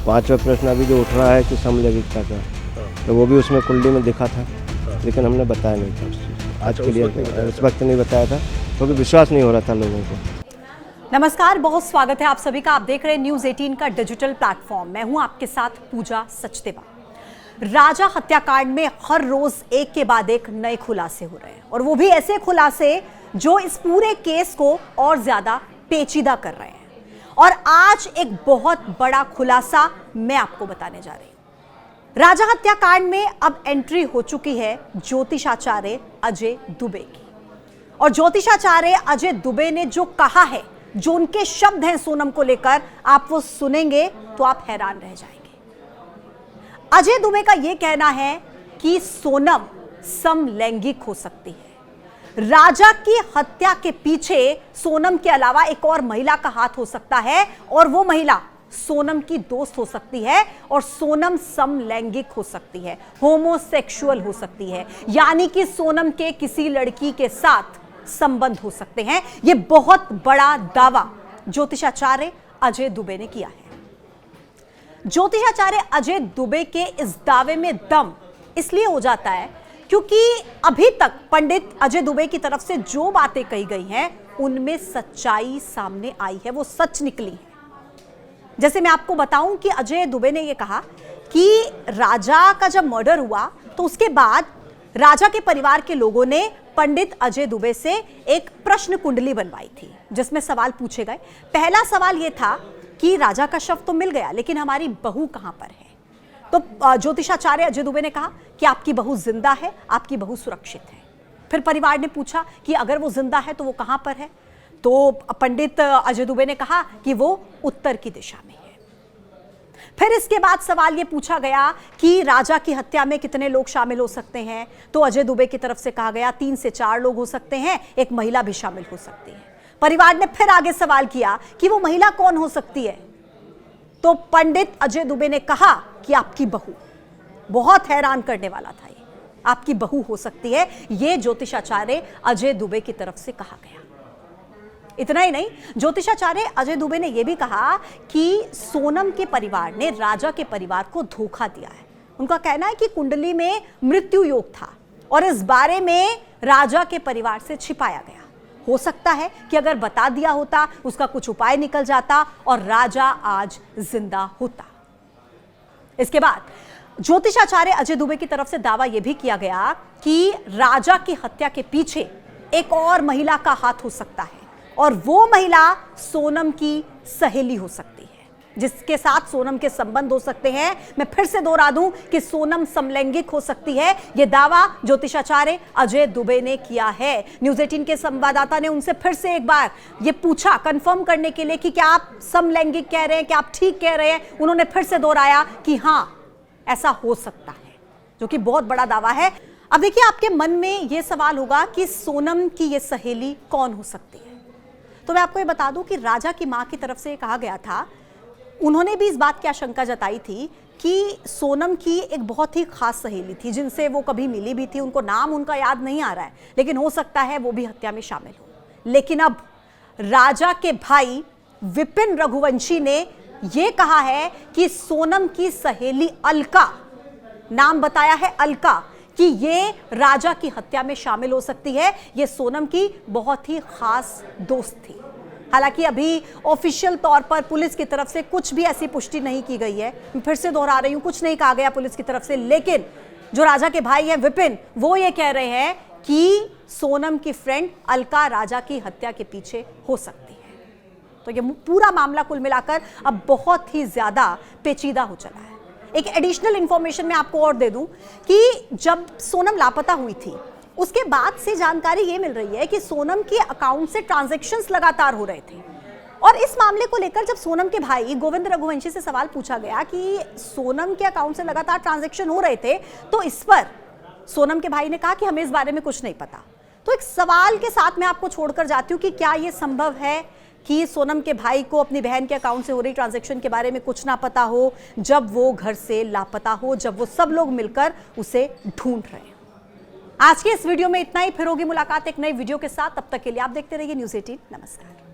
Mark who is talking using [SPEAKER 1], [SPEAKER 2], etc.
[SPEAKER 1] पांचवा प्रश्न अभी जो उठ रहा है कि समलैंगिकता का, तो वो भी उसमें कुंडली में दिखा था, लेकिन हमने बताया नहीं था उस चीज़। आज के लिए उस वक्त नहीं बताया था क्योंकि विश्वास नहीं हो रहा था लोगों को।
[SPEAKER 2] नमस्कार, बहुत स्वागत है आप सभी का। आप देख रहे हैं न्यूज़ 18 का डिजिटल प्लेटफॉर्म। मैं हूं आपके साथ पूजा सचदेवा। राजा हत्याकांड में हर रोज एक के बाद एक नए खुलासे हो रहे हैं, और वो भी ऐसे खुलासे जो इस पूरे केस को और ज्यादा पेचीदा कर रहे हैं। और आज एक बहुत बड़ा खुलासा मैं आपको बताने जा रही हूं। राजा हत्याकांड में अब एंट्री हो चुकी है ज्योतिषाचार्य अजय दुबे की। और ज्योतिषाचार्य अजय दुबे ने जो कहा है, जो उनके शब्द हैं सोनम को लेकर, आप वो सुनेंगे तो आप हैरान रह जाएंगे। अजय दुबे का यह कहना है कि सोनम समलैंगिक हो सकती है। राजा की हत्या के पीछे सोनम के अलावा एक और महिला का हाथ हो सकता है, और वो महिला सोनम की दोस्त हो सकती है, और सोनम समलैंगिक हो सकती है, होमोसेक्सुअल हो सकती है, यानी कि सोनम के किसी लड़की के साथ संबंध हो सकते हैं। यह बहुत बड़ा दावा ज्योतिषाचार्य अजय दुबे ने किया है। ज्योतिषाचार्य अजय दुबे के इस दावे में दम इसलिए हो जाता है क्योंकि अभी तक पंडित अजय दुबे की तरफ से जो बातें कही गई हैं उनमें सच्चाई सामने आई है, वो सच निकली है। जैसे मैं आपको बताऊं कि अजय दुबे ने यह कहा कि राजा का जब मर्डर हुआ तो उसके बाद राजा के परिवार के लोगों ने पंडित अजय दुबे से एक प्रश्न कुंडली बनवाई थी, जिसमें सवाल पूछे गए। पहला सवाल यह था कि राजा का शव तो मिल गया, लेकिन हमारी बहू कहां पर है। तो ज्योतिषाचार्य अजय दुबे ने कहा कि आपकी बहू जिंदा है, आपकी बहू सुरक्षित है। फिर परिवार ने पूछा कि अगर वो जिंदा है तो वो कहां पर है। तो पंडित अजय दुबे ने कहा कि वो उत्तर की दिशा में है। फिर इसके बाद सवाल ये पूछा गया कि राजा की हत्या में कितने लोग शामिल हो सकते हैं। तो अजय दुबे की तरफ से कहा गया 3 से 4 लोग हो सकते हैं, एक महिला भी शामिल हो सकती है। परिवार ने फिर आगे सवाल किया कि वो महिला कौन हो सकती है। तो पंडित अजय दुबे ने कहा कि आपकी बहू। बहुत हैरान करने वाला था ये, आपकी बहू हो सकती है, ये ज्योतिषाचार्य अजय दुबे की तरफ से कहा गया। इतना ही नहीं, ज्योतिषाचार्य अजय दुबे ने यह भी कहा कि सोनम के परिवार ने राजा के परिवार को धोखा दिया है। उनका कहना है कि कुंडली में मृत्यु योग था, और इस बारे में राजा के परिवार से छिपाया गया। हो सकता है कि अगर बता दिया होता, उसका कुछ उपाय निकल जाता और राजा आज जिंदा होता। इसके बाद ज्योतिषाचार्य अजय दुबे की तरफ से दावा यह भी किया गया कि राजा की हत्या के पीछे एक और महिला का हाथ हो सकता है, और वो महिला सोनम की सहेली हो सकती है, जिसके साथ सोनम के संबंध हो सकते हैं। मैं फिर से दोहरा दूं कि सोनम समलैंगिक हो सकती है। यह दावा ज्योतिषाचार्य अजय दुबे ने किया है। न्यूज़ 18 के संवाददाता ने उनसे फिर से एक बार यह पूछा, कंफर्म करने के लिए कि क्या आप समलैंगिक कह रहे हैं, क्या आप ठीक कह रहे हैं। उन्होंने फिर से दोहराया कि हां, ऐसा हो सकता है, जो कि बहुत बड़ा दावा है। अब देखिए, आपके मन में यह सवाल होगा कि सोनम की यह सहेली कौन हो सकती है। तो मैं आपको ये बता दूं कि राजा की मां की तरफ से कहा गया था, उन्होंने भी इस बात की आशंका जताई थी कि सोनम की एक बहुत ही खास सहेली थी, जिनसे वो कभी मिली भी थी। उनको नाम उनका याद नहीं आ रहा है, लेकिन हो सकता है वो भी हत्या में शामिल हो। लेकिन अब राजा के भाई विपिन रघुवंशी ने यह कहा है कि सोनम की सहेली अलका, नाम बताया है अलका, कि ये राजा की हत्या में शामिल हो सकती है। ये सोनम की बहुत ही खास दोस्त थी। हालांकि अभी ऑफिशियल तौर पर पुलिस की तरफ से कुछ भी ऐसी पुष्टि नहीं की गई है। मैं फिर से दोहरा रही हूं, कुछ नहीं कहा गया पुलिस की तरफ से। लेकिन जो राजा के भाई हैं विपिन, वो ये कह रहे हैं कि सोनम की फ्रेंड अलका राजा की हत्या के पीछे हो सकती है। तो ये पूरा मामला कुल मिलाकर अब बहुत ही ज्यादा पेचीदा हो चला है। एक एडिशनल इंफॉर्मेशन मैं आपको और दे दूं कि जब सोनम लापता हुई थी, उसके बाद से जानकारी ये मिल रही है कि सोनम के अकाउंट से ट्रांजैक्शंस लगातार हो रहे थे। और इस मामले को लेकर जब सोनम के भाई गोविंद रघुवंशी से सवाल पूछा गया कि सोनम के अकाउंट से लगातार ट्रांजैक्शन हो रहे थे, तो इस पर सोनम के भाई ने कहा कि हमें इस बारे में कुछ नहीं पता। तो एक सवाल के साथ मैं आपको छोड़कर जाती हूँ कि क्या यह संभव है कि सोनम के भाई को अपनी बहन के अकाउंट से हो रही ट्रांजैक्शन के बारे में कुछ ना पता हो, जब वो घर से लापता हो, जब वो सब लोग मिलकर उसे ढूंढ रहे हैं। आज के इस वीडियो में इतना ही। फिर होगी मुलाकात एक नई वीडियो के साथ। तब तक के लिए आप देखते रहिए न्यूज़ 18। नमस्कार।